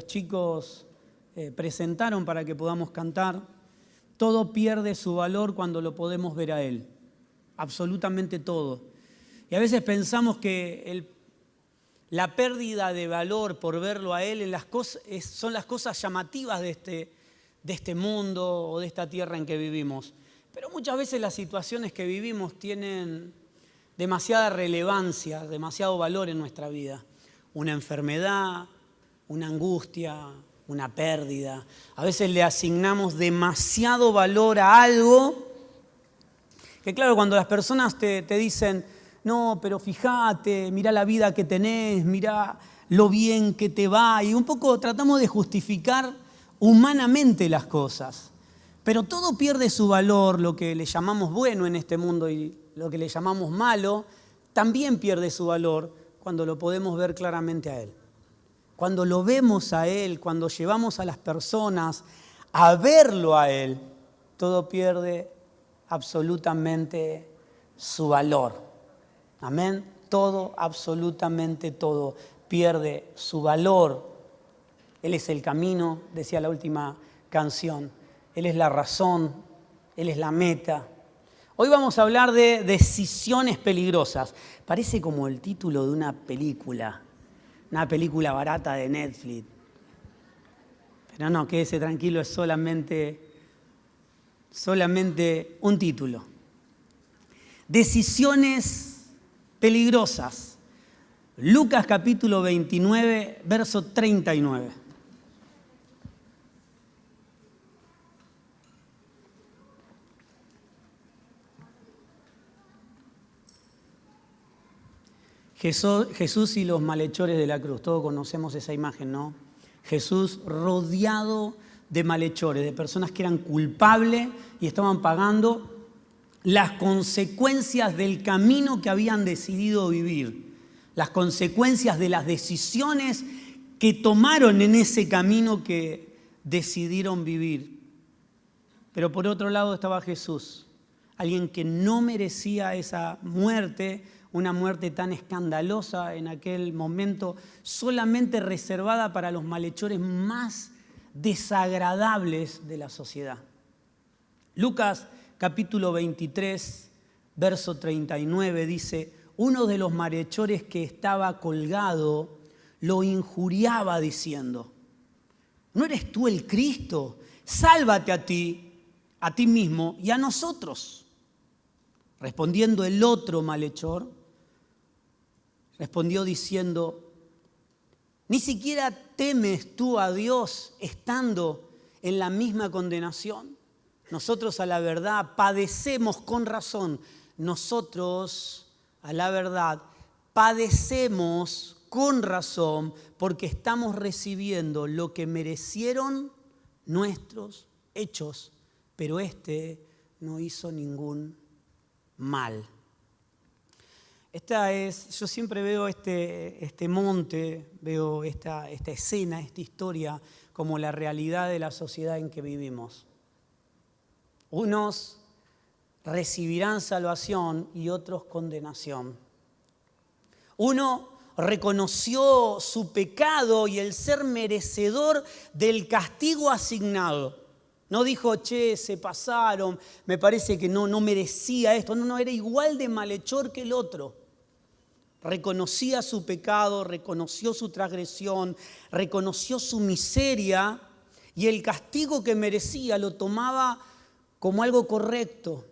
los chicos presentaron para que podamos cantar, todo pierde su valor cuando lo podemos ver a Él, absolutamente todo. Y a veces pensamos que la pérdida de valor por verlo a Él son las cosas llamativas de este mundo o de esta tierra en que vivimos. Pero muchas veces las situaciones que vivimos tienen demasiada relevancia, demasiado valor en nuestra vida. Una enfermedad, una angustia, una pérdida. A veces le asignamos demasiado valor a algo que, claro, cuando las personas te dicen, no, pero fíjate, mirá la vida que tenés, mirá lo bien que te va, y un poco tratamos de justificar humanamente las cosas. Pero todo pierde su valor, lo que le llamamos bueno en este mundo y lo que le llamamos malo, también pierde su valor cuando lo podemos ver claramente a Él. Cuando lo vemos a Él, cuando llevamos a las personas a verlo a Él, todo pierde absolutamente su valor. Amén. Todo, absolutamente todo, pierde su valor. Él es el camino, decía la última canción. Él es la razón, Él es la meta. Hoy vamos a hablar de decisiones peligrosas. Parece como el título de una película barata de Netflix. Pero no, quédese tranquilo, es solamente un título. Decisiones peligrosas. Lucas capítulo 29, verso 39. Jesús y los malhechores de la cruz, todos conocemos esa imagen, ¿no? Jesús rodeado de malhechores, de personas que eran culpables y estaban pagando las consecuencias del camino que habían decidido vivir, las consecuencias de las decisiones que tomaron en ese camino que decidieron vivir. Pero por otro lado estaba Jesús, alguien que no merecía esa muerte, una muerte tan escandalosa en aquel momento, solamente reservada para los malhechores más desagradables de la sociedad. Lucas capítulo 23, verso 39 dice, uno de los malhechores que estaba colgado lo injuriaba diciendo, ¿no eres tú el Cristo? Sálvate a ti mismo y a nosotros. Respondiendo el otro malhechor, respondió diciendo, ¿ni siquiera temes tú a Dios estando en la misma condenación? Nosotros a la verdad padecemos con razón. Nosotros a la verdad padecemos con razón porque estamos recibiendo lo que merecieron nuestros hechos, pero no hizo ningún mal. Yo siempre veo este monte, veo esta escena, esta historia como la realidad de la sociedad en que vivimos. Unos recibirán salvación y otros condenación. Uno reconoció su pecado y el ser merecedor del castigo asignado. No dijo, se pasaron, me parece que no merecía esto. No, era igual de malhechor que el otro. Reconocía su pecado, reconoció su transgresión, reconoció su miseria y el castigo que merecía lo tomaba como algo correcto.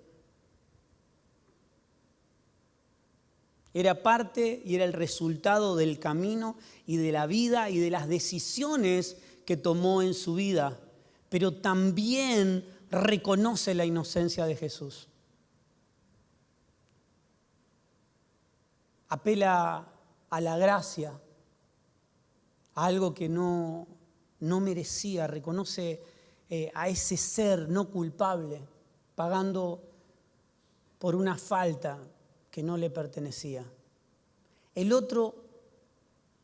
Era parte y era el resultado del camino y de la vida y de las decisiones que tomó en su vida. Pero también reconoce la inocencia de Jesús. Apela a la gracia, a algo que no merecía, reconoce a ese ser no culpable, pagando por una falta que no le pertenecía. El otro,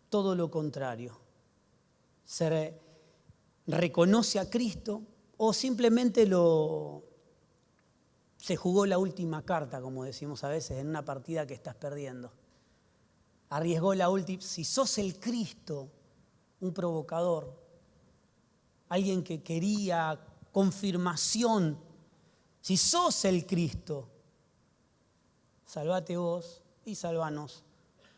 todo lo contrario. Reconoce a Cristo o simplemente se jugó la última carta, como decimos a veces, en una partida que estás perdiendo. Arriesgó la última. Si sos el Cristo, un provocador, alguien que quería confirmación. Si sos el Cristo, salvate vos y salvanos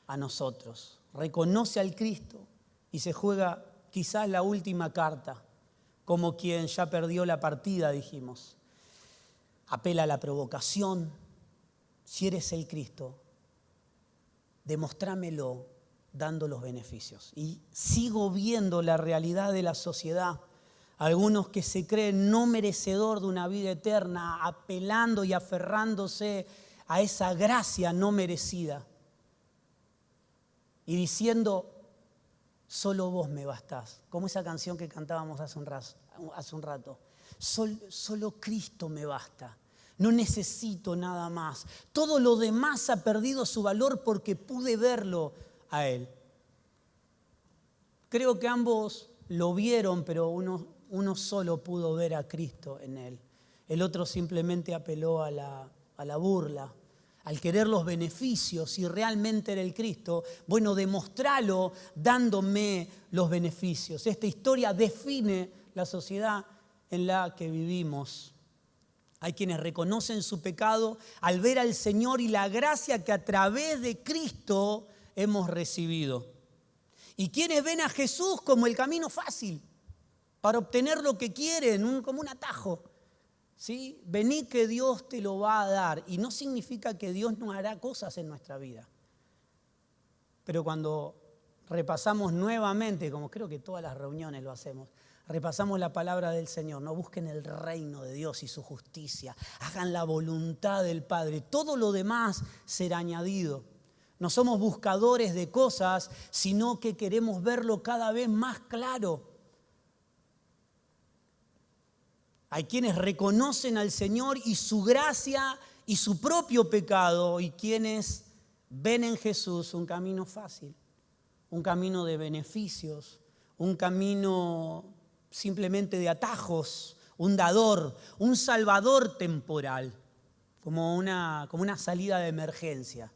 a nosotros. Reconoce al Cristo y se juega quizás la última carta, como quien ya perdió la partida, dijimos. Apela a la provocación. Si eres el Cristo, demostrámelo dando los beneficios. Y sigo viendo la realidad de la sociedad. Algunos que se creen no merecedor de una vida eterna, apelando y aferrándose a esa gracia no merecida. Y diciendo, solo vos me bastás. Como esa canción que cantábamos hace un rato. Solo Cristo me basta. No necesito nada más. Todo lo demás ha perdido su valor porque pude verlo a Él. Creo que ambos lo vieron, pero uno solo pudo ver a Cristo en Él. El otro simplemente apeló a la burla, al querer los beneficios. Si realmente era el Cristo, bueno, demostralo dándome los beneficios. Esta historia define la sociedad en la que vivimos. Hay quienes reconocen su pecado al ver al Señor y la gracia que a través de Cristo hemos recibido. Y quienes ven a Jesús como el camino fácil para obtener lo que quieren, como un atajo. ¿Sí? Vení que Dios te lo va a dar. Y no significa que Dios no hará cosas en nuestra vida. Pero cuando repasamos nuevamente, como creo que todas las reuniones lo hacemos, repasamos la palabra del Señor, no busquen el reino de Dios y su justicia, hagan la voluntad del Padre, todo lo demás será añadido. No somos buscadores de cosas, sino que queremos verlo cada vez más claro. Hay quienes reconocen al Señor y su gracia y su propio pecado, y quienes ven en Jesús un camino fácil, un camino de beneficios, un camino simplemente de atajos, un dador, un salvador temporal, como una salida de emergencia.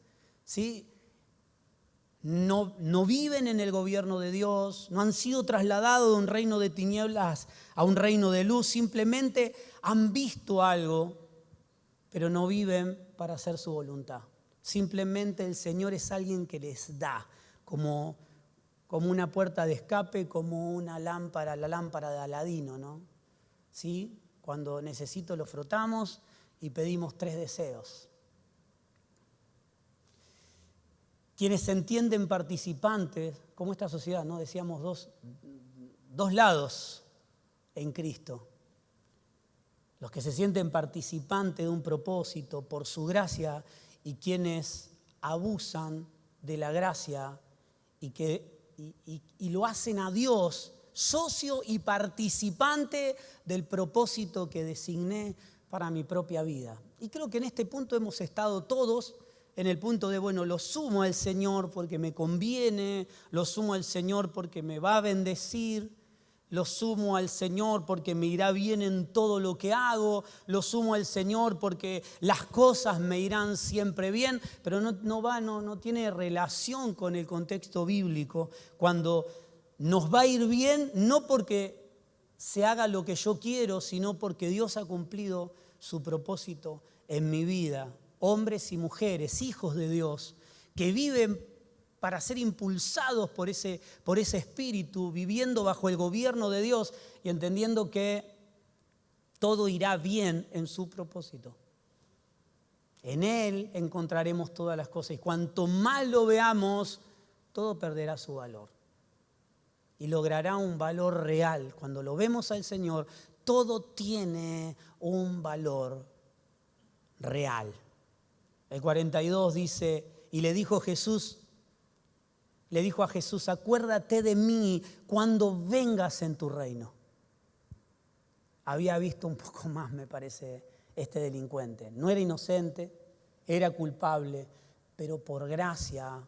¿Sí? No viven en el gobierno de Dios, no han sido trasladados de un reino de tinieblas a un reino de luz, simplemente han visto algo, pero no viven para hacer su voluntad. Simplemente el Señor es alguien que les da, como una puerta de escape, como una lámpara, la lámpara de Aladino, ¿no? ¿Sí? Cuando necesito lo frotamos y pedimos 3 deseos. Quienes se entienden participantes, como esta sociedad, ¿no? Decíamos dos lados en Cristo. Los que se sienten participantes de un propósito por su gracia y quienes abusan de la gracia y lo hacen a Dios socio y participante del propósito que designé para mi propia vida. Y creo que en este punto hemos estado todos en el punto de, bueno, lo sumo al Señor porque me conviene, lo sumo al Señor porque me va a bendecir, lo sumo al Señor porque me irá bien en todo lo que hago, lo sumo al Señor porque las cosas me irán siempre bien, pero no tiene relación con el contexto bíblico. Cuando nos va a ir bien, no porque se haga lo que yo quiero, sino porque Dios ha cumplido su propósito en mi vida. Hombres y mujeres, hijos de Dios, que viven para ser impulsados por ese espíritu, viviendo bajo el gobierno de Dios y entendiendo que todo irá bien en su propósito. En Él encontraremos todas las cosas y cuanto más lo veamos, todo perderá su valor y logrará un valor real. Cuando lo vemos al Señor, todo tiene un valor real. El 42 dice, y le dijo a Jesús, acuérdate de mí cuando vengas en tu reino. Había visto un poco más, me parece, este delincuente. No era inocente, era culpable, pero por gracia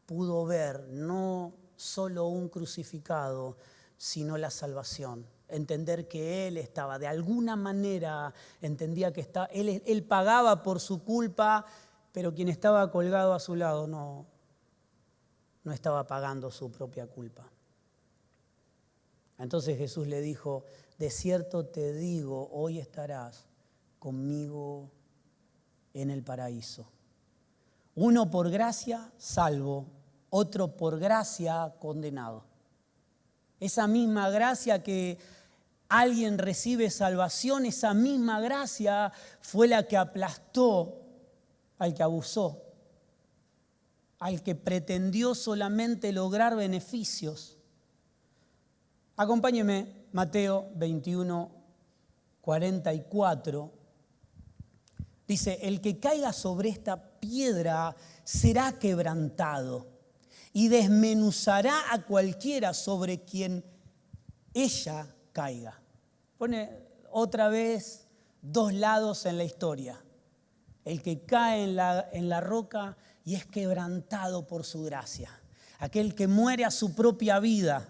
pudo ver no solo un crucificado, sino la salvación. Entender que Él estaba, de alguna manera, entendía que Él pagaba por su culpa, pero quien estaba colgado a su lado no estaba pagando su propia culpa. Entonces Jesús le dijo, de cierto te digo, hoy estarás conmigo en el paraíso. Uno por gracia salvo, otro por gracia condenado. Esa misma gracia que alguien recibe salvación, esa misma gracia fue la que aplastó al que abusó, al que pretendió solamente lograr beneficios. Acompáñeme, Mateo 21, 44. Dice, el que caiga sobre esta piedra será quebrantado y desmenuzará a cualquiera sobre quien ella caiga. Pone otra vez dos lados en la historia. El que cae en la roca y es quebrantado por su gracia. Aquel que muere a su propia vida.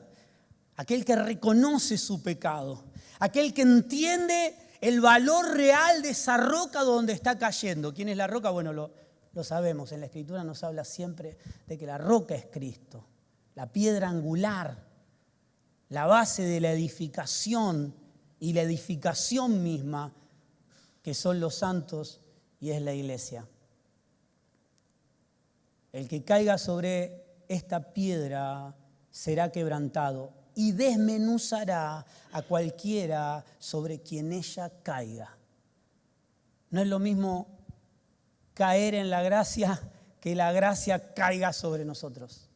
Aquel que reconoce su pecado. Aquel que entiende el valor real de esa roca donde está cayendo. ¿Quién es la roca? Bueno, lo sabemos. En la Escritura nos habla siempre de que la roca es Cristo. La piedra angular. La base de la edificación y la edificación misma que son los santos y es la iglesia. El que caiga sobre esta piedra será quebrantado y desmenuzará a cualquiera sobre quien ella caiga. No es lo mismo caer en la gracia que la gracia caiga sobre nosotros.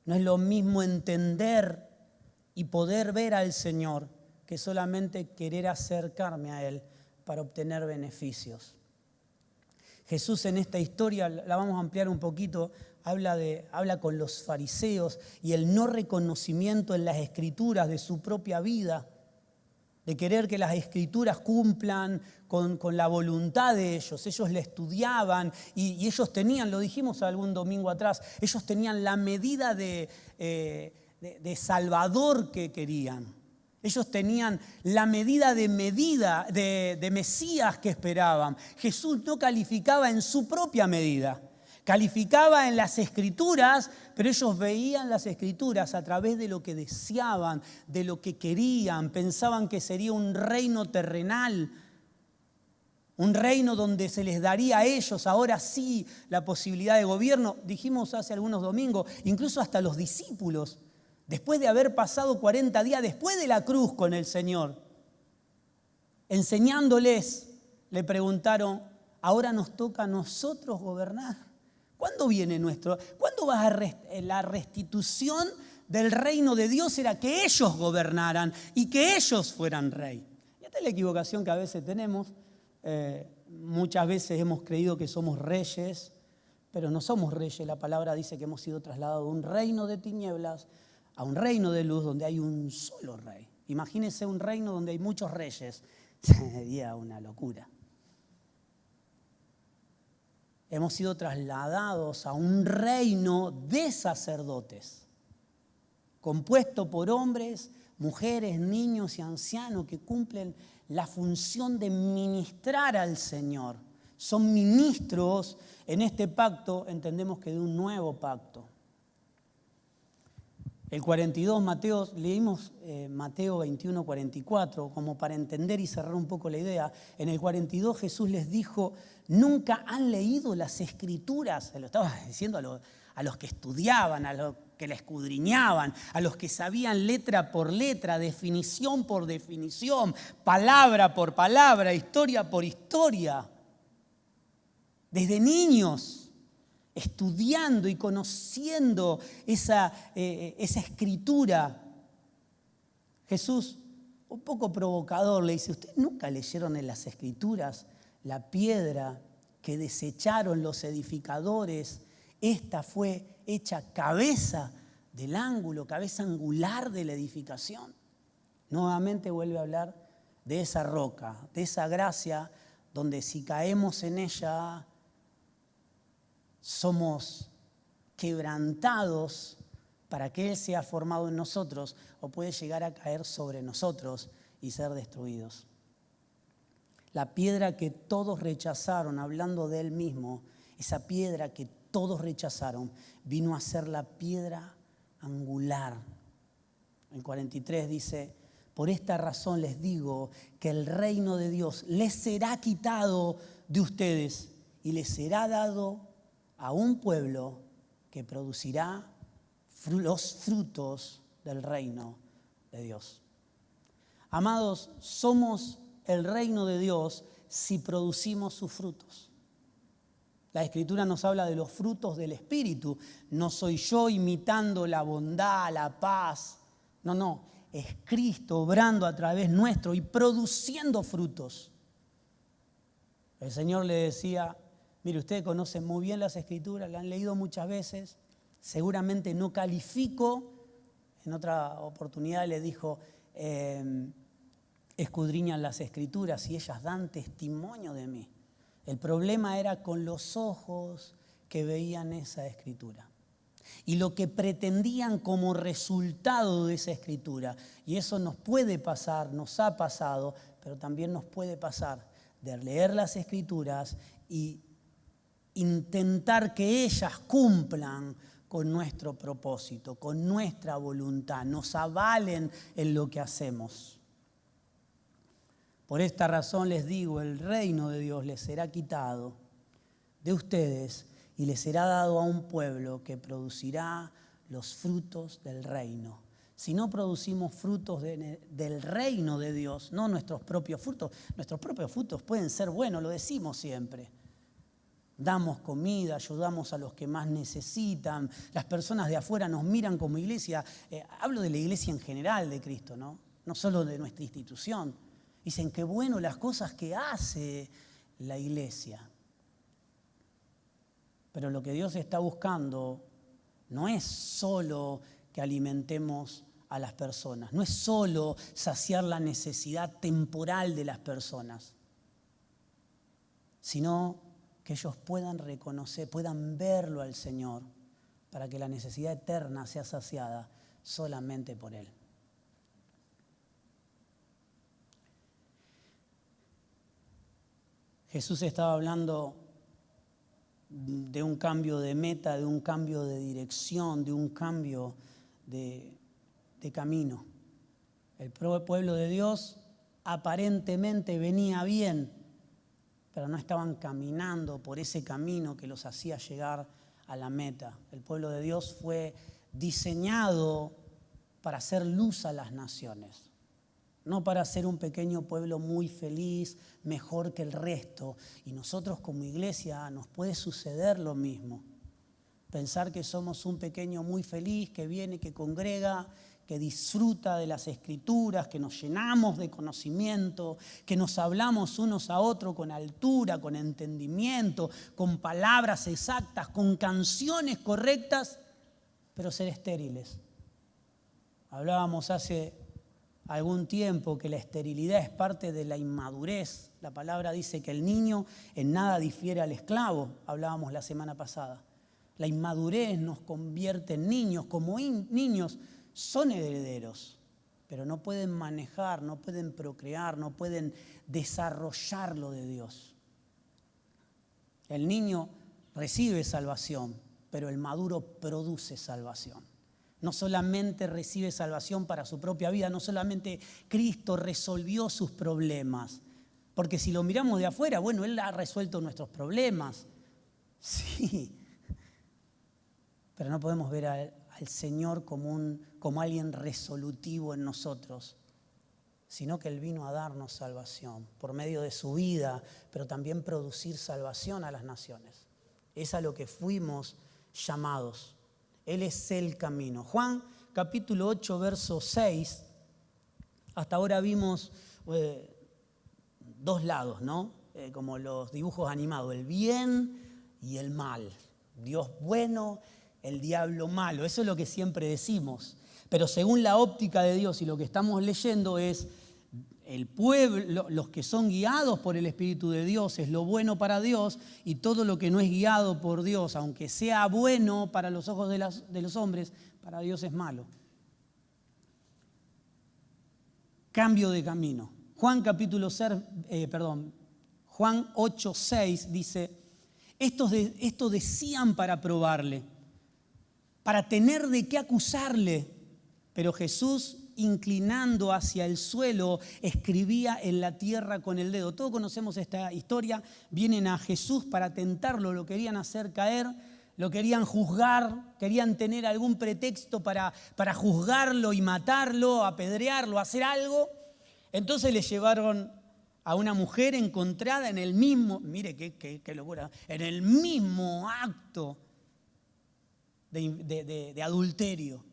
No es lo mismo entender y poder ver al Señor que solamente querer acercarme a Él para obtener beneficios. Jesús en esta historia, la vamos a ampliar un poquito, habla con los fariseos y el no reconocimiento en las Escrituras de su propia vida, de querer que las Escrituras cumplan con la voluntad de ellos. Ellos le estudiaban y ellos tenían, lo dijimos algún domingo atrás, ellos tenían la medida de Salvador que querían. Ellos tenían la medida de Mesías que esperaban. Jesús no calificaba en su propia medida. Calificaba en las Escrituras, pero ellos veían las Escrituras a través de lo que deseaban, de lo que querían. Pensaban que sería un reino terrenal, un reino donde se les daría a ellos ahora sí la posibilidad de gobierno. Dijimos hace algunos domingos, incluso hasta los discípulos, después de haber pasado 40 días después de la cruz con el Señor, enseñándoles, le preguntaron, ahora nos toca a nosotros gobernar. ¿Cuándo viene cuándo va la restitución del reino de Dios? Era que ellos gobernaran y que ellos fueran rey. Y esta es la equivocación que a veces tenemos. Muchas veces hemos creído que somos reyes, pero no somos reyes. La palabra dice que hemos sido trasladados de un reino de tinieblas a un reino de luz donde hay un solo rey. Imagínense un reino donde hay muchos reyes. Sería una locura. Hemos sido trasladados a un reino de sacerdotes, compuesto por hombres, mujeres, niños y ancianos que cumplen la función de ministrar al Señor. Son ministros en este pacto, entendemos que de un nuevo pacto. El 42, leímos Mateo 21, 44, como para entender y cerrar un poco la idea. En el 42 Jesús les dijo, ¿nunca han leído las Escrituras? Se lo estaba diciendo a los que estudiaban, a los que la escudriñaban, a los que sabían letra por letra, definición por definición, palabra por palabra, historia por historia. Desde niños, estudiando y conociendo esa escritura. Jesús, un poco provocador, le dice, ¿ustedes nunca leyeron en las Escrituras la piedra que desecharon los edificadores? Esta fue hecha cabeza del ángulo, cabeza angular de la edificación. Nuevamente vuelve a hablar de esa roca, de esa gracia, donde si caemos en ella somos quebrantados para que Él sea formado en nosotros o puede llegar a caer sobre nosotros y ser destruidos. La piedra que todos rechazaron, hablando de Él mismo, esa piedra que todos rechazaron, vino a ser la piedra angular En 43 dice: por esta razón les digo que el reino de Dios les será quitado de ustedes y les será dado a un pueblo que producirá los frutos del reino de Dios. Amados, somos el reino de Dios si producimos sus frutos. La Escritura nos habla de los frutos del Espíritu. No soy yo imitando la bondad, la paz. No. Es Cristo obrando a través nuestro y produciendo frutos. El Señor le decía: mire, ustedes conocen muy bien las Escrituras, la han leído muchas veces. Seguramente no califico. En otra oportunidad le dijo: escudriñan las Escrituras y ellas dan testimonio de mí. El problema era con los ojos que veían esa Escritura y lo que pretendían como resultado de esa Escritura. Y eso nos puede pasar, nos ha pasado, pero también nos puede pasar de leer las Escrituras y intentar que ellas cumplan con nuestro propósito, con nuestra voluntad, nos avalen en lo que hacemos. Por esta razón les digo, el reino de Dios les será quitado de ustedes y les será dado a un pueblo que producirá los frutos del reino. Si no producimos frutos del reino de Dios, no nuestros propios frutos pueden ser buenos, lo decimos siempre. Damos comida, ayudamos a los que más necesitan. Las personas de afuera nos miran como iglesia. Hablo de la iglesia en general de Cristo, ¿no? No solo de nuestra institución. Dicen qué bueno las cosas que hace la iglesia. Pero lo que Dios está buscando no es solo que alimentemos a las personas, no es solo saciar la necesidad temporal de las personas, sino que ellos puedan reconocer, puedan verlo al Señor, para que la necesidad eterna sea saciada solamente por Él. Jesús estaba hablando de un cambio de meta, de un cambio de dirección, de un cambio de camino. El pueblo de Dios aparentemente venía bien, pero no estaban caminando por ese camino que los hacía llegar a la meta. El pueblo de Dios fue diseñado para hacer luz a las naciones, no para ser un pequeño pueblo muy feliz, mejor que el resto. Y nosotros como iglesia nos puede suceder lo mismo. Pensar que somos un pequeño muy feliz, que viene, que congrega, que disfruta de las Escrituras, que nos llenamos de conocimiento, que nos hablamos unos a otros con altura, con entendimiento, con palabras exactas, con canciones correctas, pero ser estériles. Hablábamos hace algún tiempo que la esterilidad es parte de la inmadurez. La palabra dice que el niño en nada difiere al esclavo. Hablábamos la semana pasada. La inmadurez nos convierte en niños. Como niños son herederos, pero no pueden manejar, no pueden procrear, no pueden desarrollar lo de Dios. El niño recibe salvación, pero el maduro produce salvación. No solamente recibe salvación para su propia vida, no solamente Cristo resolvió sus problemas, porque si lo miramos de afuera, bueno, Él ha resuelto nuestros problemas, sí, pero no podemos ver al Señor como alguien resolutivo en nosotros, sino que Él vino a darnos salvación por medio de su vida, pero también producir salvación a las naciones. Es a lo que fuimos llamados. Él es el camino. Juan capítulo 8, verso 6. Hasta ahora vimos dos lados, ¿no? Como los dibujos animados, el bien y el mal. Dios bueno, el diablo malo. Eso es lo que siempre decimos. Pero según la óptica de Dios y lo que estamos leyendo es el pueblo, los que son guiados por el Espíritu de Dios es lo bueno para Dios, y todo lo que no es guiado por Dios, aunque sea bueno para los ojos de los hombres, para Dios es malo. Cambio de camino. Juan 8:6 dice: esto decían para probarle, para tener de qué acusarle, pero Jesús inclinando hacia el suelo, escribía en la tierra con el dedo. Todos conocemos esta historia. Vienen a Jesús para tentarlo, lo querían hacer caer, lo querían juzgar, querían tener algún pretexto para juzgarlo y matarlo, apedrearlo, hacer algo. Entonces le llevaron a una mujer encontrada en el mismo, mire qué locura, en el mismo acto de adulterio.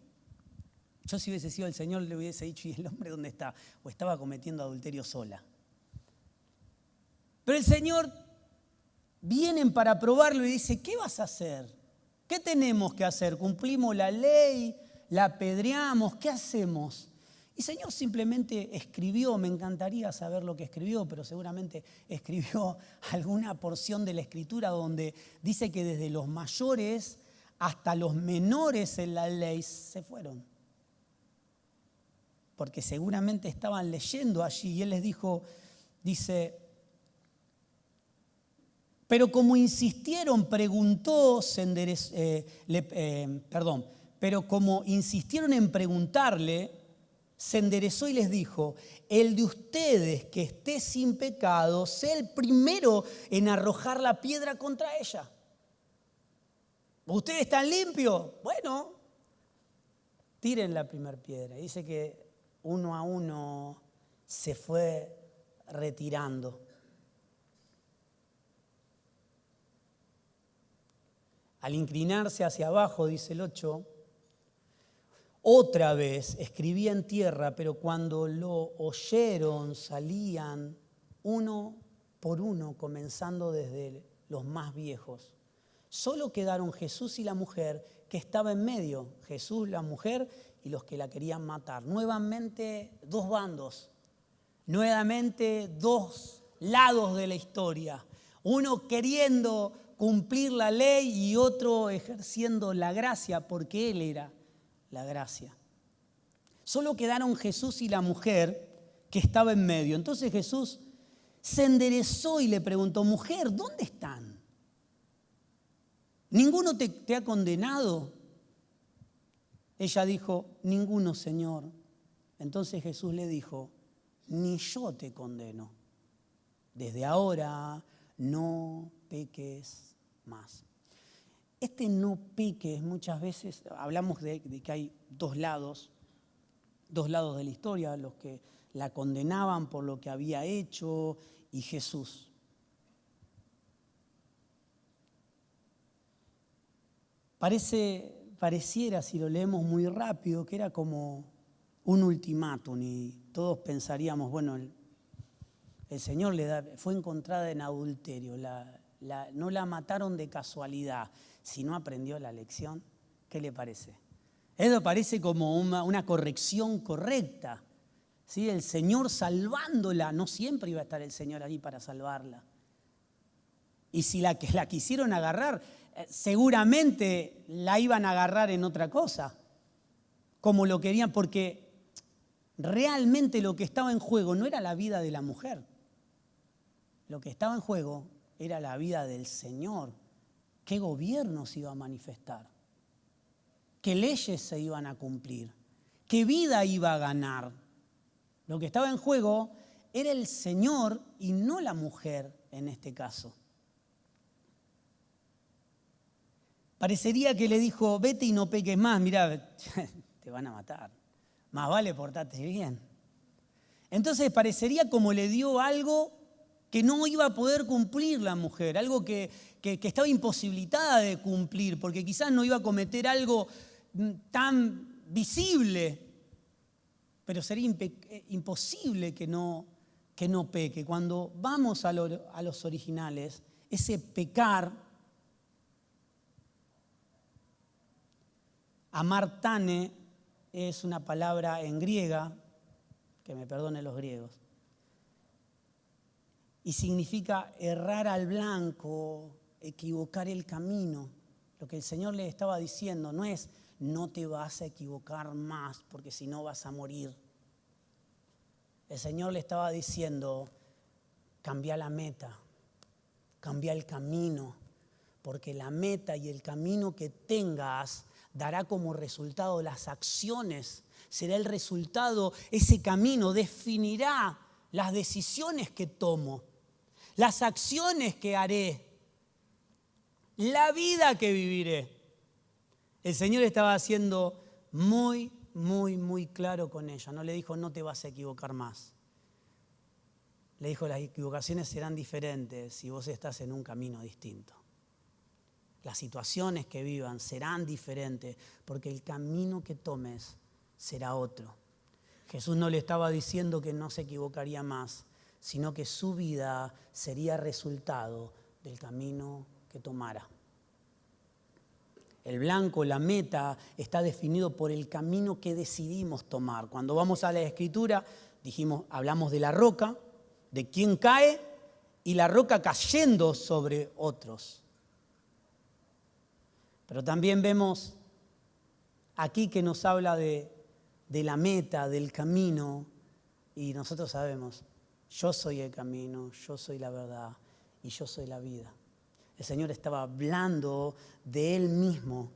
Yo si hubiese sido el Señor le hubiese dicho, ¿y el hombre dónde está? O estaba cometiendo adulterio sola. Pero el Señor vienen para probarlo y dice, ¿qué vas a hacer? ¿Qué tenemos que hacer? ¿Cumplimos la ley? ¿La apedreamos? ¿Qué hacemos? Y el Señor simplemente escribió, me encantaría saber lo que escribió, pero seguramente escribió alguna porción de la Escritura donde dice que desde los mayores hasta los menores en la ley se fueron. Porque seguramente estaban leyendo allí y Él les dijo, dice, pero como insistieron, pero como insistieron en preguntarle, se enderezó y les dijo, el de ustedes que esté sin pecado, sea el primero en arrojar la piedra contra ella. ¿Ustedes están limpios? Bueno, tiren la primera piedra. Dice que uno a uno se fue retirando. Al inclinarse hacia abajo, dice el 8, otra vez escribía en tierra, pero cuando lo oyeron salían uno por uno, comenzando desde los más viejos. Solo quedaron Jesús y la mujer que estaba en medio. Jesús, la mujer y los que la querían matar. Nuevamente dos bandos. Nuevamente dos lados de la historia. Uno queriendo cumplir la ley y otro ejerciendo la gracia porque Él era la gracia. Solo quedaron Jesús y la mujer que estaba en medio. Entonces Jesús se enderezó y le preguntó, mujer, ¿dónde están? ¿Ninguno te ha condenado? Ella dijo, ninguno, Señor. Entonces Jesús le dijo, ni yo te condeno. Desde ahora no peques más. Este no peques, muchas veces hablamos de que hay dos lados de la historia, los que la condenaban por lo que había hecho y Jesús. Pareciera, si lo leemos muy rápido, que era como un ultimátum y todos pensaríamos, bueno, el Señor fue encontrada en adulterio, no la mataron de casualidad, si no aprendió la lección. ¿Qué le parece? Eso parece como una corrección correcta, ¿sí? El Señor salvándola, no siempre iba a estar el Señor ahí para salvarla. Y si la quisieron agarrar, seguramente la iban a agarrar en otra cosa, como lo querían, porque realmente lo que estaba en juego no era la vida de la mujer. Lo que estaba en juego era la vida del Señor. ¿Qué gobierno se iba a manifestar? ¿Qué leyes se iban a cumplir? ¿Qué vida iba a ganar? Lo que estaba en juego era el Señor y no la mujer en este caso. Parecería que le dijo, vete y no peques más, mirá, te van a matar. Más vale portarte bien. Entonces parecería como le dio algo que no iba a poder cumplir la mujer, algo que estaba imposibilitada de cumplir, porque quizás no iba a cometer algo tan visible, pero sería imposible que no peque. Cuando vamos a los originales, ese pecar, amartane, es una palabra en griega, que me perdonen los griegos, y significa errar al blanco, equivocar el camino. Lo que el Señor le estaba diciendo no es, no te vas a equivocar más porque si no vas a morir. El Señor le estaba diciendo, cambia la meta, cambia el camino, porque la meta y el camino que tengas dará como resultado las acciones, será el resultado, ese camino definirá las decisiones que tomo, las acciones que haré, la vida que viviré. El Señor estaba siendo muy claro con ella. No le dijo, no te vas a equivocar más. Le dijo, las equivocaciones serán diferentes si vos estás en un camino distinto. Las situaciones que vivan serán diferentes porque el camino que tomes será otro. Jesús no le estaba diciendo que no se equivocaría más, sino que su vida sería resultado del camino que tomara. El blanco, la meta, está definido por el camino que decidimos tomar. Cuando vamos a la Escritura, hablamos de la roca, de quién cae y la roca cayendo sobre otros. Pero también vemos aquí que nos habla de la meta, del camino, y nosotros sabemos, yo soy el camino, yo soy la verdad y yo soy la vida. El Señor estaba hablando de Él mismo.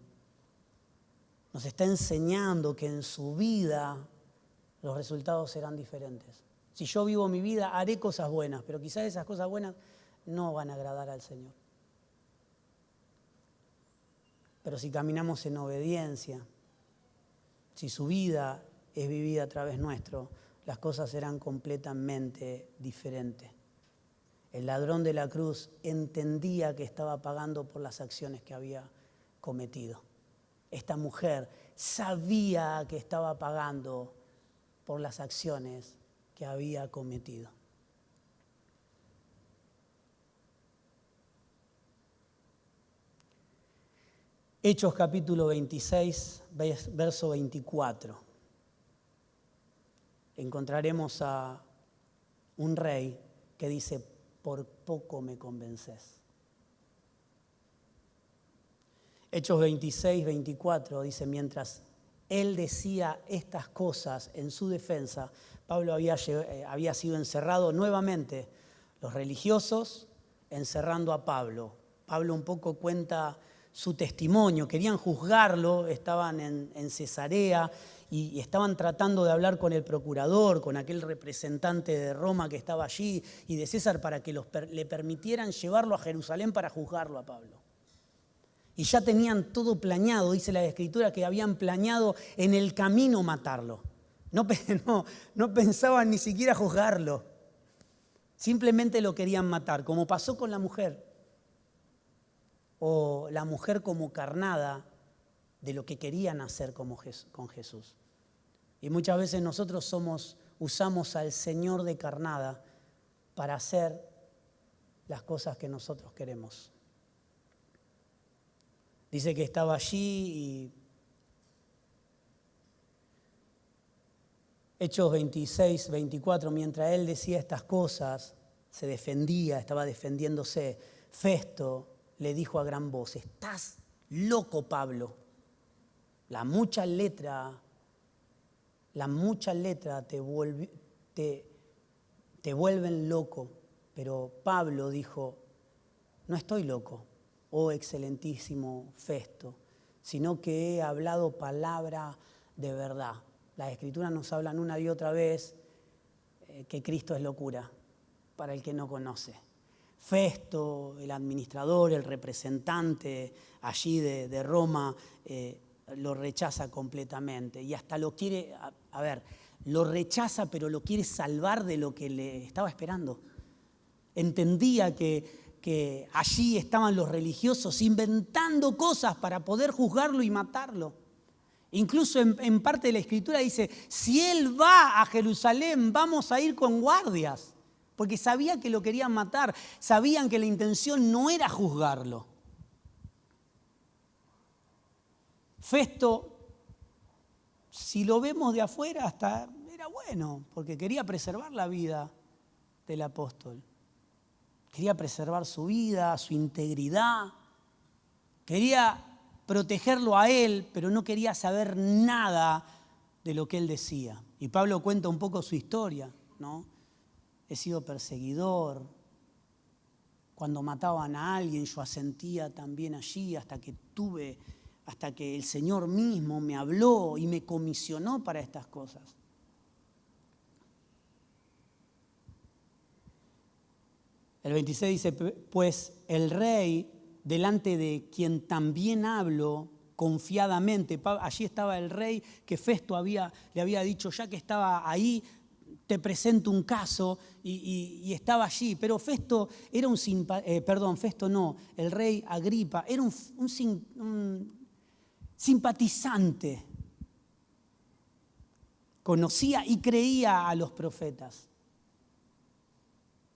Nos está enseñando que en su vida los resultados serán diferentes. Si yo vivo mi vida, haré cosas buenas, pero quizás esas cosas buenas no van a agradar al Señor. Pero si caminamos en obediencia, si su vida es vivida a través nuestro, las cosas serán completamente diferentes. El ladrón de la cruz entendía que estaba pagando por las acciones que había cometido. Esta mujer sabía que estaba pagando por las acciones que había cometido. Hechos capítulo 26, verso 24. Encontraremos a un rey que dice, por poco me convences. Hechos 26, 24 dice, mientras él decía estas cosas en su defensa, Pablo había sido encerrado nuevamente. Los religiosos encerrando a Pablo. Pablo un poco cuenta su testimonio, querían juzgarlo, estaban en Cesarea y estaban tratando de hablar con el procurador, con aquel representante de Roma que estaba allí y de César para que le permitieran llevarlo a Jerusalén para juzgarlo a Pablo. Y ya tenían todo planeado, dice la Escritura, que habían planeado en el camino matarlo. No pensaban ni siquiera juzgarlo, simplemente lo querían matar, como pasó con la mujer. O la mujer como carnada de lo que querían hacer con Jesús. Y muchas veces nosotros usamos al Señor de carnada para hacer las cosas que nosotros queremos. Dice que estaba allí y Hechos 26, 24, mientras él decía estas cosas, se defendía, estaba defendiéndose. Festo le dijo a gran voz, estás loco, Pablo. La mucha letra te vuelven loco. Pero Pablo dijo, no estoy loco, oh excelentísimo Festo, sino que he hablado palabra de verdad. Las Escrituras nos hablan una y otra vez que Cristo es locura para el que no conoce. Festo, el administrador, el representante allí de Roma, lo rechaza completamente y hasta lo quiere, lo rechaza pero lo quiere salvar de lo que le estaba esperando. Entendía que allí estaban los religiosos inventando cosas para poder juzgarlo y matarlo. Incluso en parte de la Escritura dice, si él va a Jerusalén, vamos a ir con guardias. Porque sabía que lo querían matar, sabían que la intención no era juzgarlo. Festo, si lo vemos de afuera, hasta era bueno, porque quería preservar la vida del apóstol. Quería preservar su vida, su integridad. Quería protegerlo a él, pero no quería saber nada de lo que él decía. Y Pablo cuenta un poco su historia, ¿no? He sido perseguidor. Cuando mataban a alguien yo asentía también allí hasta que tuve hasta que el Señor mismo me habló y me comisionó para estas cosas. El 26 dice, pues el rey, delante de quien también hablo confiadamente, allí estaba el rey que Festo le había dicho, ya que estaba ahí, te presento un caso, y estaba allí. Pero Festo era el rey Agripa era un simpatizante. Conocía y creía a los profetas.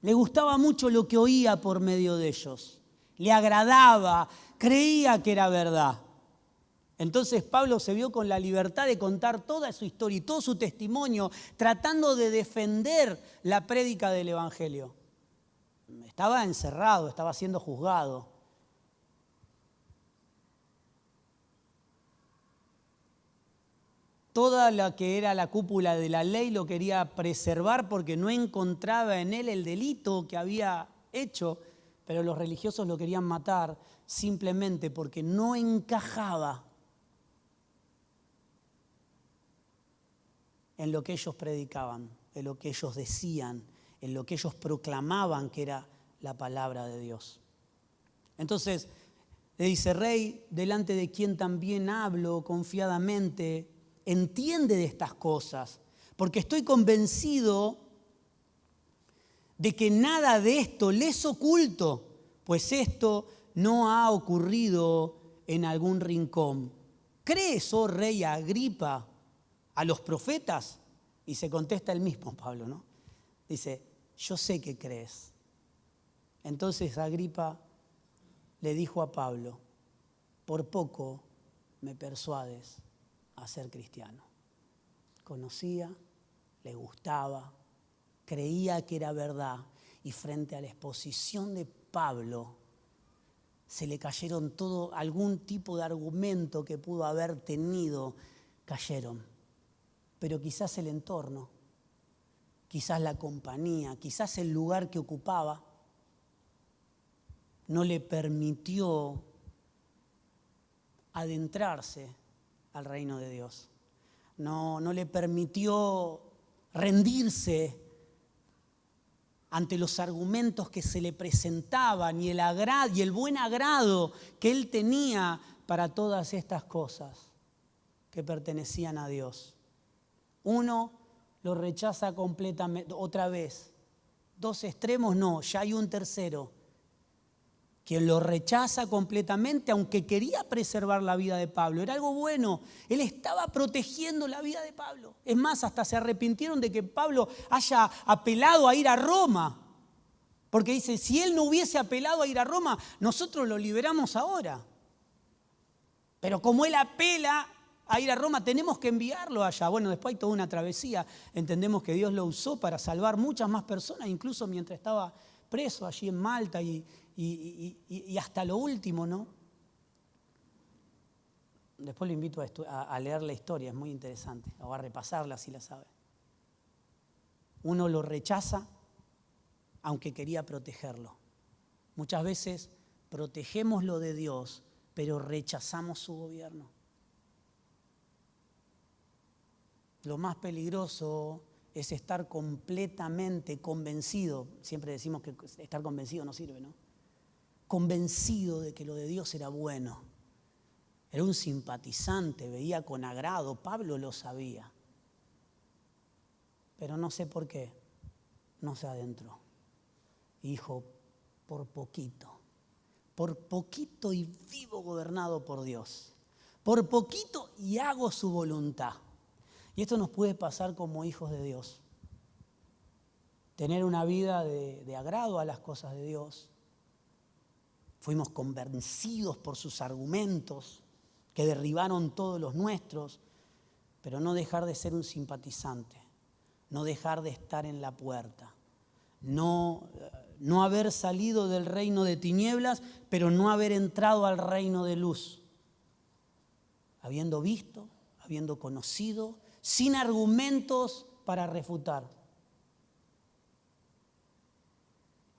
Le gustaba mucho lo que oía por medio de ellos. Le agradaba, creía que era verdad. Entonces Pablo se vio con la libertad de contar toda su historia y todo su testimonio, tratando de defender la prédica del Evangelio. Estaba encerrado, estaba siendo juzgado. Toda la que era la cúpula de la ley lo quería preservar porque no encontraba en él el delito que había hecho, pero los religiosos lo querían matar simplemente porque no encajaba en lo que ellos predicaban, en lo que ellos decían, en lo que ellos proclamaban que era la palabra de Dios. Entonces le dice, rey, delante de quien también hablo confiadamente, entiende de estas cosas, porque estoy convencido de que nada de esto le es oculto, pues esto no ha ocurrido en algún rincón. ¿Crees, oh rey Agripa, a los profetas? Y se contesta el mismo Pablo, ¿no? Dice, yo sé que crees. Entonces Agripa le dijo a Pablo, por poco me persuades a ser cristiano. Conocía, le gustaba, creía que era verdad, y frente a la exposición de Pablo se le cayeron algún tipo de argumento que pudo haber tenido, cayeron. Pero quizás el entorno, quizás la compañía, quizás el lugar que ocupaba no le permitió adentrarse al reino de Dios. No le permitió rendirse ante los argumentos que se le presentaban y el buen agrado que él tenía para todas estas cosas que pertenecían a Dios. Uno lo rechaza completamente, otra vez. Dos extremos no, ya hay un tercero. Quien lo rechaza completamente, aunque quería preservar la vida de Pablo. Era algo bueno. Él estaba protegiendo la vida de Pablo. Es más, hasta se arrepintieron de que Pablo haya apelado a ir a Roma. Porque dice, si él no hubiese apelado a ir a Roma, nosotros lo liberamos ahora. Pero como él apela a ir a Roma, tenemos que enviarlo allá. Bueno, después hay toda una travesía. Entendemos que Dios lo usó para salvar muchas más personas, incluso mientras estaba preso allí en Malta y hasta lo último, ¿no? Después lo invito a leer la historia, es muy interesante, o a repasarla si la sabe. Uno lo rechaza aunque quería protegerlo. Muchas veces protegemos lo de Dios, pero rechazamos su gobierno. Lo más peligroso es estar completamente convencido. Siempre decimos que estar convencido no sirve, ¿no? Convencido de que lo de Dios era bueno. Era un simpatizante, veía con agrado. Pablo lo sabía. Pero no sé por qué no se adentró. Y dijo, por poquito y vivo gobernado por Dios. Por poquito y hago su voluntad. Y esto nos puede pasar como hijos de Dios. Tener una vida de agrado a las cosas de Dios. Fuimos convencidos por sus argumentos que derribaron todos los nuestros, pero no dejar de ser un simpatizante, no dejar de estar en la puerta, no haber salido del reino de tinieblas, pero no haber entrado al reino de luz, habiendo visto, habiendo conocido, sin argumentos para refutar,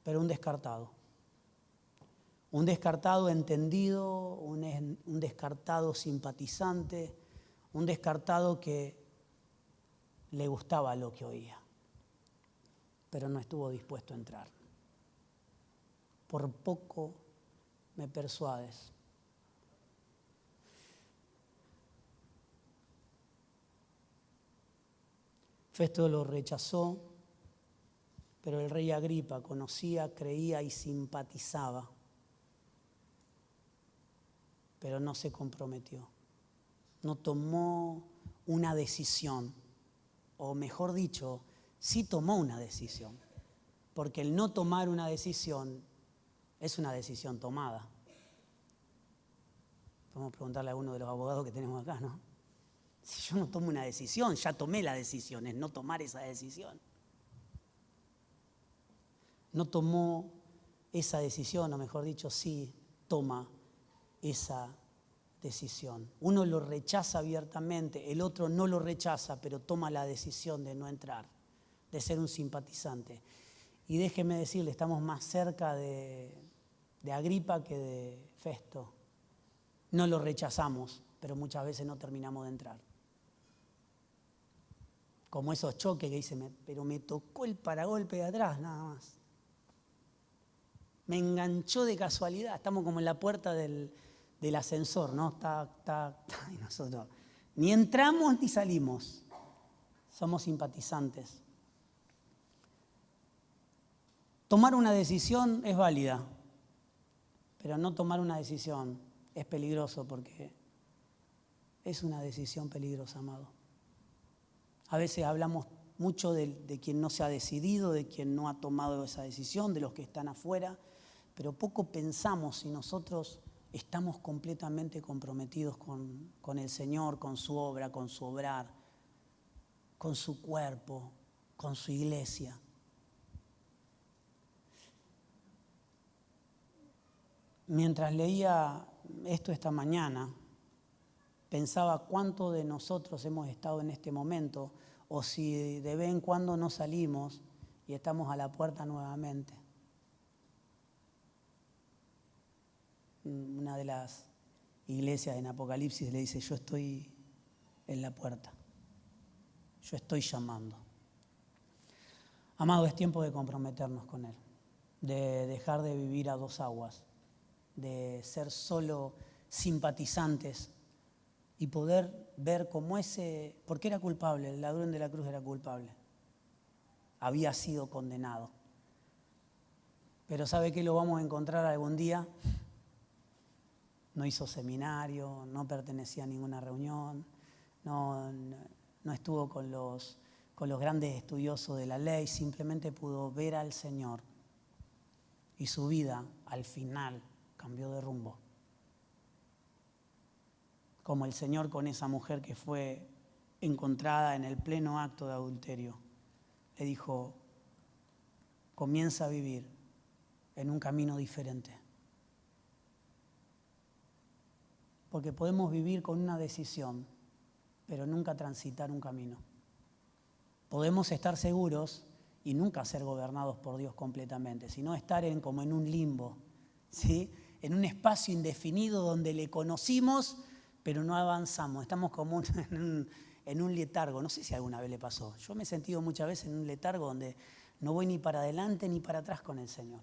pero un descartado. Un descartado entendido, un descartado simpatizante, un descartado que le gustaba lo que oía, pero no estuvo dispuesto a entrar. Por poco me persuades. Festo lo rechazó, pero el rey Agripa conocía, creía y simpatizaba, pero no se comprometió, no tomó una decisión, o mejor dicho, sí tomó una decisión, porque el no tomar una decisión es una decisión tomada. Podemos preguntarle a uno de los abogados que tenemos acá, ¿no? Si yo no tomo una decisión, ya tomé la decisión, es no tomar esa decisión. No tomó esa decisión, o mejor dicho, sí toma esa decisión. Uno lo rechaza abiertamente, el otro no lo rechaza, pero toma la decisión de no entrar, de ser un simpatizante. Y déjeme decirle, estamos más cerca de Agripa que de Festo. No lo rechazamos, pero muchas veces no terminamos de entrar. Como esos choques que dicen, pero me tocó el paragolpe de atrás, nada más. Me enganchó de casualidad. Estamos como en la puerta del ascensor, ¿no? Y nosotros ni entramos ni salimos. Somos simpatizantes. Tomar una decisión es válida, pero no tomar una decisión es peligroso porque es una decisión peligrosa, amado. A veces hablamos mucho de quien no se ha decidido, de quien no ha tomado esa decisión, de los que están afuera, pero poco pensamos si nosotros estamos completamente comprometidos con el Señor, con su obra, con su obrar, con su cuerpo, con su iglesia. Mientras leía esto esta mañana, pensaba cuánto de nosotros hemos estado en este momento, o si de vez en cuando no salimos y estamos a la puerta nuevamente. Una de las iglesias en Apocalipsis le dice, yo estoy en la puerta, yo estoy llamando. Amado, es tiempo de comprometernos con Él, de dejar de vivir a dos aguas, de ser solo simpatizantes y poder ver cómo ese, porque era culpable, el ladrón de la cruz era culpable, había sido condenado. Pero ¿sabe qué lo vamos a encontrar algún día? No hizo seminario, no pertenecía a ninguna reunión, no estuvo con los grandes estudiosos de la ley, simplemente pudo ver al Señor y su vida al final cambió de rumbo. Como el Señor con esa mujer que fue encontrada en el pleno acto de adulterio. Le dijo, comienza a vivir en un camino diferente. Porque podemos vivir con una decisión, pero nunca transitar un camino. Podemos estar seguros y nunca ser gobernados por Dios completamente, sino estar como en un limbo, ¿sí? En un espacio indefinido donde le conocimos, pero no avanzamos. Estamos como en un letargo. No sé si alguna vez le pasó. Yo me he sentido muchas veces en un letargo donde no voy ni para adelante ni para atrás con el Señor.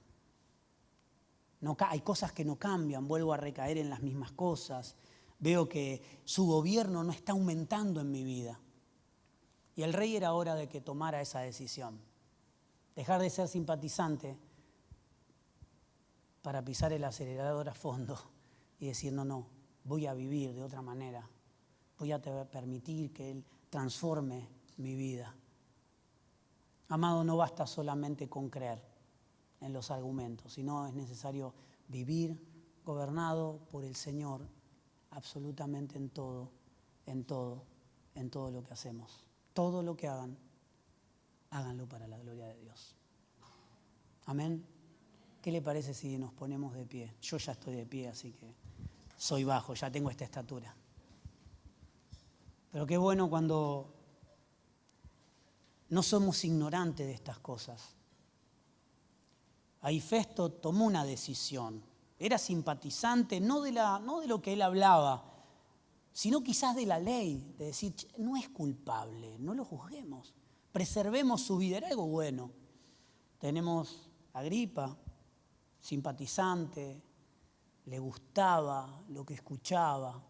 No, hay cosas que no cambian, vuelvo a recaer en las mismas cosas. Veo que su gobierno no está aumentando en mi vida. Y el rey era hora de que tomara esa decisión. Dejar de ser simpatizante para pisar el acelerador a fondo y decir, no, voy a vivir de otra manera. Voy a permitir que Él transforme mi vida. Amado, no basta solamente con creer en los argumentos, sino es necesario vivir gobernado por el Señor absolutamente en todo lo que hacemos. Todo lo que hagan, háganlo para la gloria de Dios. Amén. ¿Qué le parece si nos ponemos de pie? Yo ya estoy de pie, así que soy bajo, ya tengo esta estatura. Pero qué bueno cuando no somos ignorantes de estas cosas. Ahí Festo tomó una decisión, era simpatizante, no de lo que él hablaba, sino quizás de la ley, de decir, no es culpable, no lo juzguemos, preservemos su vida, era algo bueno. Tenemos a Agripa, simpatizante, le gustaba lo que escuchaba,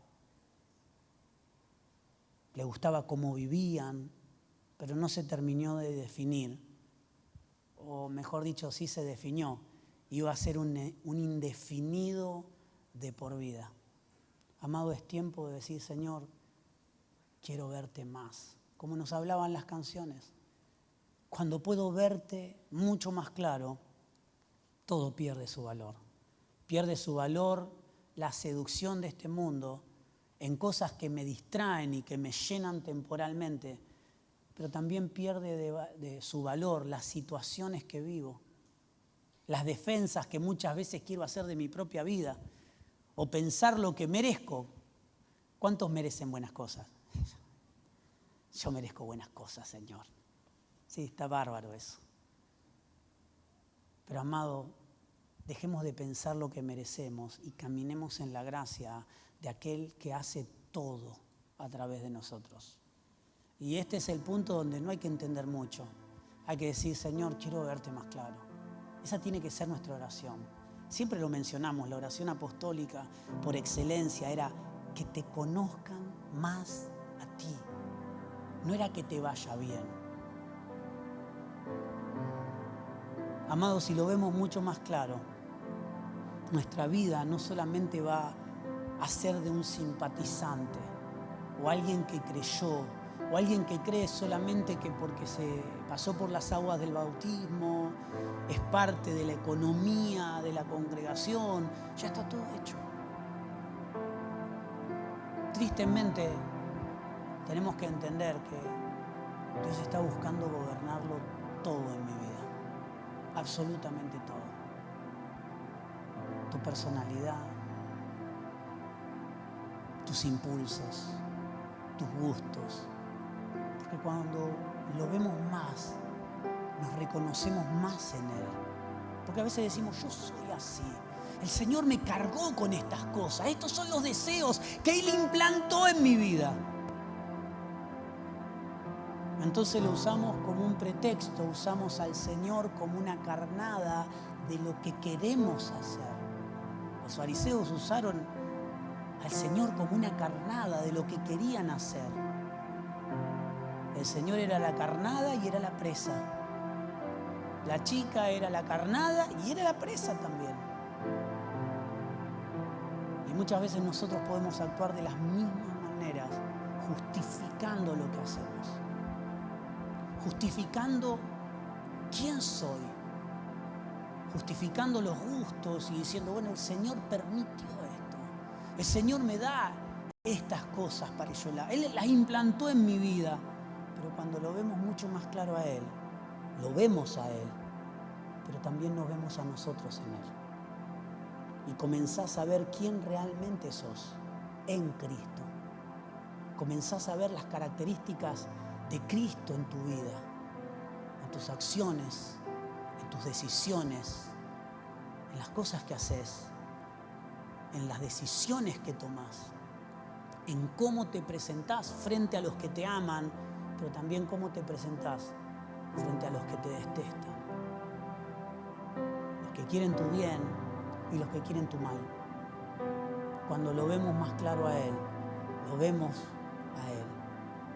le gustaba cómo vivían, pero no se terminó de definir, o mejor dicho, sí se definió, iba a ser un indefinido de por vida. Amado, es tiempo de decir, Señor, quiero verte más, como nos hablaban las canciones. Cuando puedo verte mucho más claro, todo pierde su valor. Pierde su valor la seducción de este mundo en cosas que me distraen y que me llenan temporalmente, pero también pierde de su valor las situaciones que vivo, las defensas que muchas veces quiero hacer de mi propia vida, o pensar lo que merezco. ¿Cuántos merecen buenas cosas? Yo merezco buenas cosas, Señor. Sí, está bárbaro eso. Pero amado, dejemos de pensar lo que merecemos y caminemos en la gracia de aquel que hace todo a través de nosotros. Y este es el punto donde no hay que entender mucho. Hay que decir, Señor, quiero verte más claro. Esa tiene que ser nuestra oración. Siempre lo mencionamos, la oración apostólica por excelencia era que te conozcan más a ti. No era que te vaya bien. Amados, si lo vemos mucho más claro, nuestra vida no solamente va a ser de un simpatizante o alguien que creyó o alguien que cree solamente que porque se pasó por las aguas del bautismo, es parte de la economía de la congregación, ya está todo hecho. Tristemente, tenemos que entender que Dios está buscando gobernarlo todo en mi vida, absolutamente todo. Tu personalidad, tus impulsos, tus gustos. Porque cuando lo vemos más, nos reconocemos más en Él. Porque a veces decimos, yo soy así. El Señor me cargó con estas cosas. Estos son los deseos que Él implantó en mi vida. Entonces lo usamos como un pretexto, usamos al Señor como una carnada de lo que queremos hacer. Los fariseos usaron al Señor como una carnada de lo que querían hacer. El Señor era la carnada y era la presa. La chica era la carnada y era la presa también. Y muchas veces nosotros podemos actuar de las mismas maneras, justificando lo que hacemos. Justificando quién soy. Justificando los gustos y diciendo, bueno, el Señor permitió esto. El Señor me da estas cosas para que yo Él las implantó en mi vida. Pero cuando lo vemos mucho más claro a Él, lo vemos a Él, pero también nos vemos a nosotros en Él. Y comenzás a ver quién realmente sos en Cristo. Comenzás a ver las características de Cristo en tu vida, en tus acciones, en tus decisiones, en las cosas que haces, en las decisiones que tomás, en cómo te presentás frente a los que te aman, pero también cómo te presentás frente a los que te detestan. Los que quieren tu bien y los que quieren tu mal. Cuando lo vemos más claro a Él, lo vemos a Él.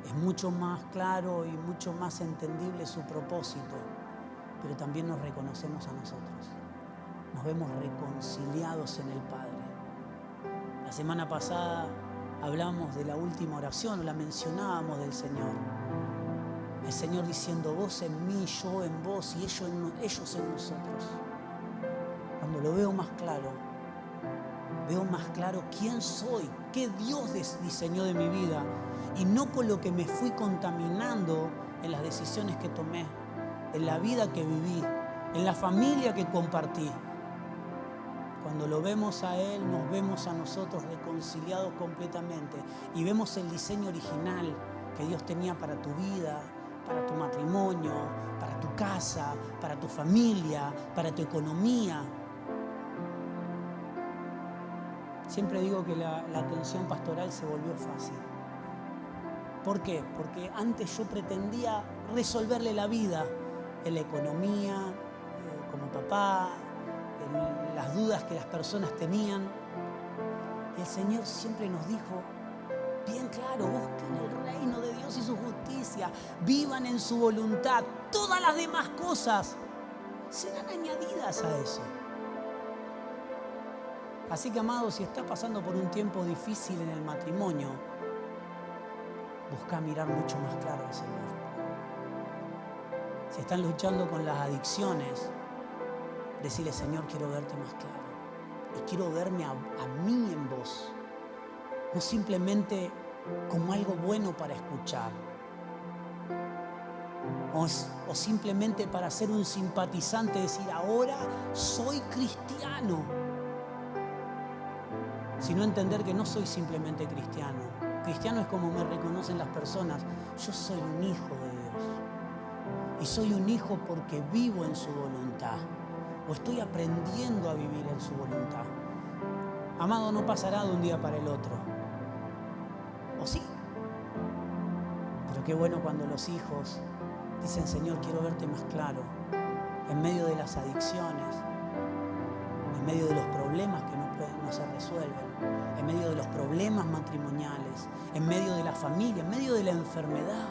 Es mucho más claro y mucho más entendible su propósito, pero también nos reconocemos a nosotros. Nos vemos reconciliados en el Padre. La semana pasada hablamos de la última oración, o la mencionábamos del Señor. El Señor diciendo, vos en mí, yo en vos y ellos en nosotros. Cuando lo veo más claro quién soy, qué Dios diseñó de mi vida y no con lo que me fui contaminando en las decisiones que tomé, en la vida que viví, en la familia que compartí. Cuando lo vemos a Él, nos vemos a nosotros reconciliados completamente y vemos el diseño original que Dios tenía para tu vida, para tu matrimonio, para tu casa, para tu familia, para tu economía. Siempre digo que la atención pastoral se volvió fácil. ¿Por qué? Porque antes yo pretendía resolverle la vida en la economía, como papá, en las dudas que las personas tenían. Y el Señor siempre nos dijo, bien claro, busquen el reino de Dios y su justicia, vivan en su voluntad. Todas las demás cosas serán añadidas a eso. Así que, amado, si estás pasando por un tiempo difícil en el matrimonio, busca mirar mucho más claro al Señor. Si están luchando con las adicciones, decirle, Señor, quiero verte más claro. Y quiero verme a mí en vos. No simplemente como algo bueno para escuchar. O simplemente para ser un simpatizante, decir, ahora soy cristiano. Sino entender que no soy simplemente cristiano. Cristiano es como me reconocen las personas. Yo soy un hijo de Dios. Y soy un hijo porque vivo en su voluntad. O estoy aprendiendo a vivir en su voluntad. Amado, no pasará de un día para el otro. ¿O sí? Pero qué bueno cuando los hijos dicen, Señor, quiero verte más claro. En medio de las adicciones, en medio de los problemas que no se resuelven, en medio de los problemas matrimoniales, en medio de la familia, en medio de la enfermedad.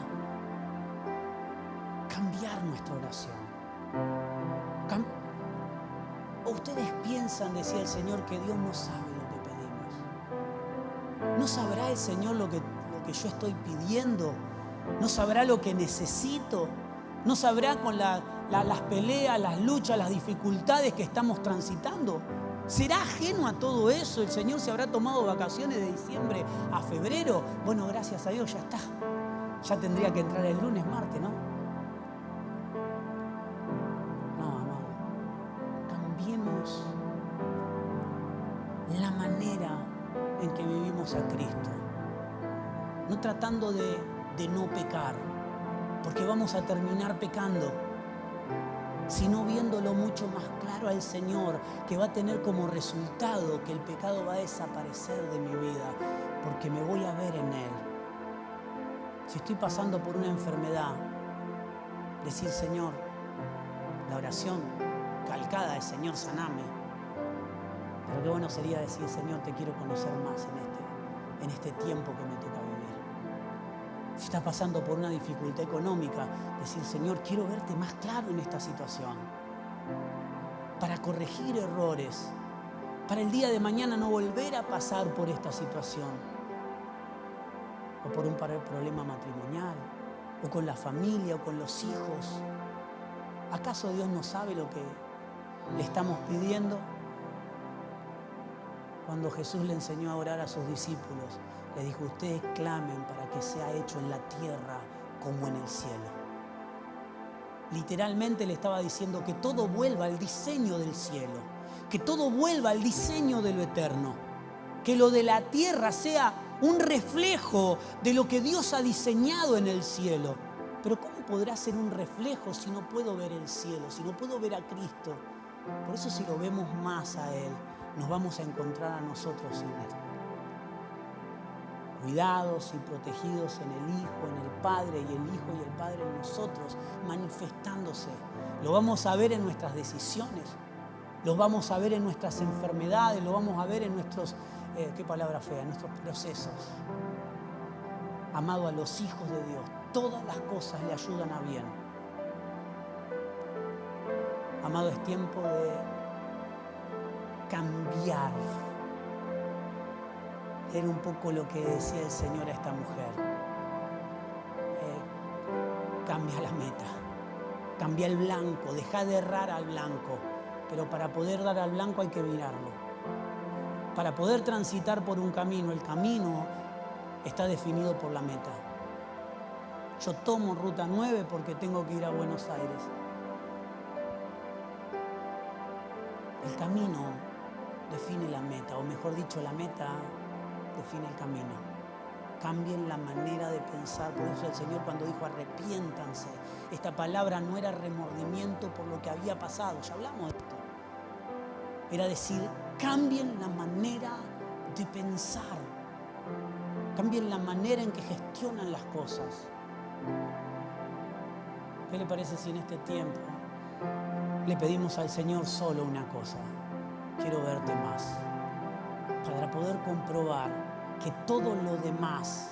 Cambiar nuestra oración. ¿O ustedes piensan, decía el Señor, que Dios no sabe lo que pedimos? ¿No sabrá el Señor lo que yo estoy pidiendo? ¿No sabrá lo que necesito? ¿No sabrá con las peleas, las luchas, las dificultades que estamos transitando? ¿Será ajeno a todo eso? ¿El Señor se habrá tomado vacaciones de diciembre a febrero? Bueno, gracias a Dios, ya está. Ya tendría que entrar el lunes, martes, ¿no? No, amado. Cambiemos la manera en que vivimos a Cristo. No tratando de no pecar, porque vamos a terminar pecando, sino viéndolo mucho más claro al Señor, que va a tener como resultado que el pecado va a desaparecer de mi vida, porque me voy a ver en Él. Si estoy pasando por una enfermedad, decir, Señor, la oración calcada de Señor, saname. Pero qué bueno sería decir, Señor, te quiero conocer más en este tiempo que me toca vivir. Si estás pasando por una dificultad económica, decir, Señor, quiero verte más claro en esta situación. Para corregir errores, para el día de mañana no volver a pasar por esta situación. O por un problema matrimonial, o con la familia, o con los hijos. ¿Acaso Dios no sabe lo que le estamos pidiendo? Cuando Jesús le enseñó a orar a sus discípulos, le dijo, ustedes clamen para que sea hecho en la tierra como en el cielo. Literalmente le estaba diciendo que todo vuelva al diseño del cielo, que todo vuelva al diseño de lo eterno, que lo de la tierra sea un reflejo de lo que Dios ha diseñado en el cielo. Pero ¿cómo podrá ser un reflejo si no puedo ver el cielo, si no puedo ver a Cristo? Por eso si lo vemos más a Él, nos vamos a encontrar a nosotros en Él. Cuidados y protegidos en el Hijo, en el Padre, y el Hijo y el Padre en nosotros, manifestándose. Lo vamos a ver en nuestras decisiones, lo vamos a ver en nuestras enfermedades, lo vamos a ver en nuestros, qué palabra fea, en nuestros procesos. Amado, a los hijos de Dios, todas las cosas le ayudan a bien. Amado, es tiempo de cambiar. Era un poco lo que decía el Señor a esta mujer. Cambia la meta, cambia el blanco, deja de errar al blanco. Pero para poder dar al blanco hay que mirarlo. Para poder transitar por un camino, el camino está definido por la meta. Yo tomo ruta 9 porque tengo que ir a Buenos Aires. El camino define la meta, o mejor dicho, la meta define el camino. Cambien la manera de pensar. Por eso el Señor, cuando dijo arrepiéntanse, esta palabra no era remordimiento por lo que había pasado, ya hablamos de esto. Era decir, cambien la manera de pensar. Cambien la manera en que gestionan las cosas. ¿Qué le parece si en este tiempo le pedimos al Señor solo una cosa? Quiero verte más, para poder comprobar que todo lo demás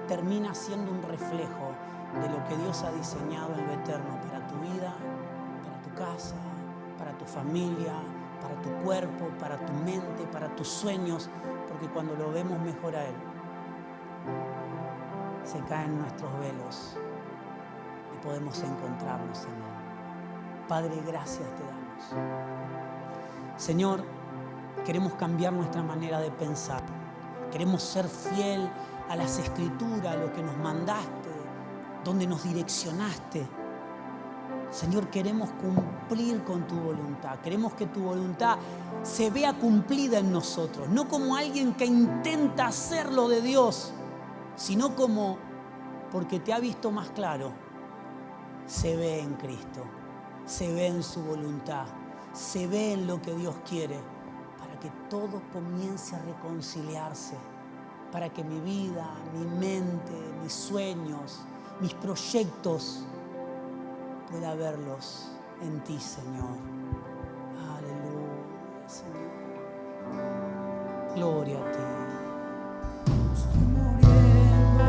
termina siendo un reflejo de lo que Dios ha diseñado en lo eterno para tu vida, para tu casa, para tu familia, para tu cuerpo, para tu mente, para tus sueños, porque cuando lo vemos mejor a Él, se caen nuestros velos y podemos encontrarnos en Él. Padre, gracias te damos. Señor, queremos cambiar nuestra manera de pensar. Queremos ser fiel a las Escrituras, a lo que nos mandaste, donde nos direccionaste. Señor, queremos cumplir con tu voluntad. Queremos que tu voluntad se vea cumplida en nosotros. No como alguien que intenta hacer lo de Dios, sino como porque te ha visto más claro. Se ve en Cristo, se ve en su voluntad, se ve en lo que Dios quiere, para que todo comience a reconciliarse, para que mi vida, mi mente, mis sueños, mis proyectos, pueda verlos en ti, Señor. Aleluya, Señor. Gloria a ti.